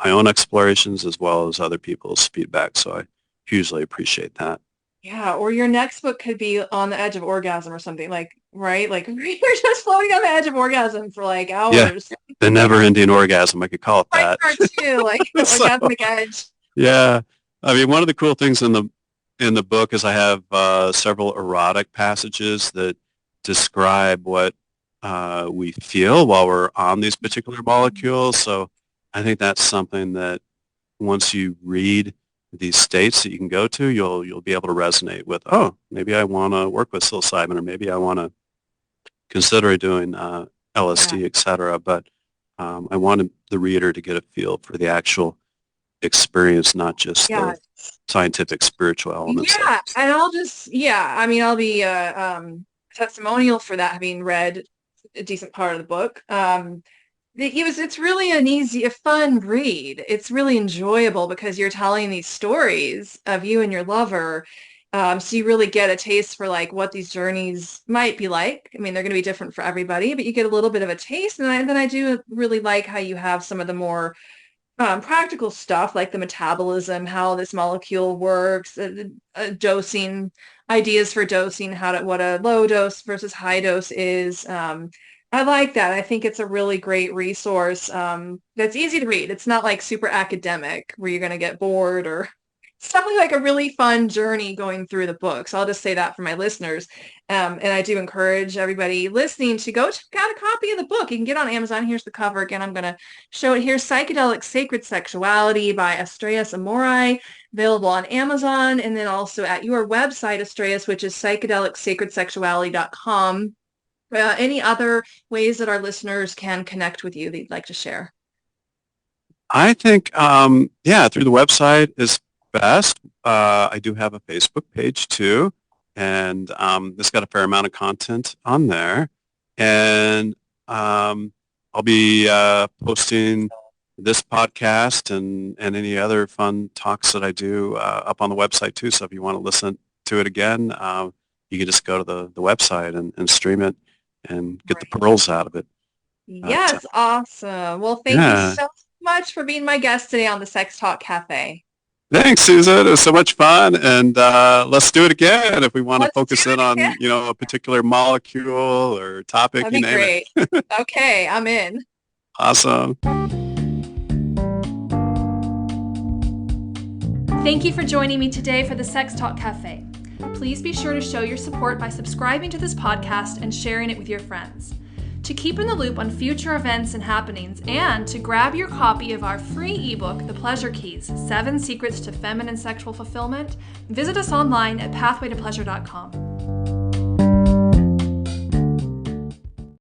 my own explorations as well as other people's feedback. So I hugely appreciate that. Yeah, or your next book could be on the edge of orgasm or something like, right? Like you're just floating on the edge of orgasm for like Yeah, hours. the never-ending orgasm, I could call it Right that. part two, like the So, orgasmic edge. yeah, I mean, one of the cool things in the book is I have several erotic passages that describe what we feel while we're on these particular molecules. So I think that's something that once you read these states that you can go to, you'll be able to resonate with, oh, maybe I want to work with psilocybin, or maybe I want to consider doing Yeah. LSD, et cetera. But I wanted the reader to get a feel for the actual experience, not just Yeah. the scientific, spiritual elements of Yeah. it. And I mean, I'll be testimonial for that, having read a decent part of the book. It's really a fun read. It's really enjoyable because you're telling these stories of you and your lover. So you really get a taste for like what these journeys might be like. I mean, they're going to be different for everybody, but you get a little bit of a taste. And then I do really like how you have some of the more practical stuff like the metabolism, how this molecule works, dosing, ideas for dosing, what a low dose versus high dose is. I like that. I think it's a really great resource that's easy to read. It's not like super academic where you're going to get bored or it's definitely like a really fun journey going through the book. So I'll just say that for my listeners. And I do encourage everybody listening to go check out a copy of the book. You can get on Amazon. Here's the cover again. I'm going to show it here. Psychedelic Sacred Sexuality by Astraeus Amori, available on Amazon and then also at your website, Astraeus, which is psychedelicsacredsexuality.com. Any other ways that our listeners can connect with you that you'd like to share? I think, yeah, through the website is best. I do have a Facebook page too, and it's got a fair amount of content on there. And I'll be posting this podcast and any other fun talks that I do up on the website too. So if you want to listen to it again, you can just go to the website and stream it and get the Right. pearls out of it. But Yes, awesome. Well, thank you yeah. so much for being my guest today on the Sex Talk Cafe. Thanks, Susan. It was so much fun, and let's do it again if we want to Let's do focus in it again. on, a particular molecule or topic, That'd you be name it. great. Okay, I'm in. Awesome. Thank you for joining me today for the Sex Talk Cafe. Please be sure to show your support by subscribing to this podcast and sharing it with your friends. To keep in the loop on future events and happenings, and to grab your copy of our free ebook, The Pleasure Keys, 7 Secrets to Feminine Sexual Fulfillment, visit us online at pathwaytopleasure.com.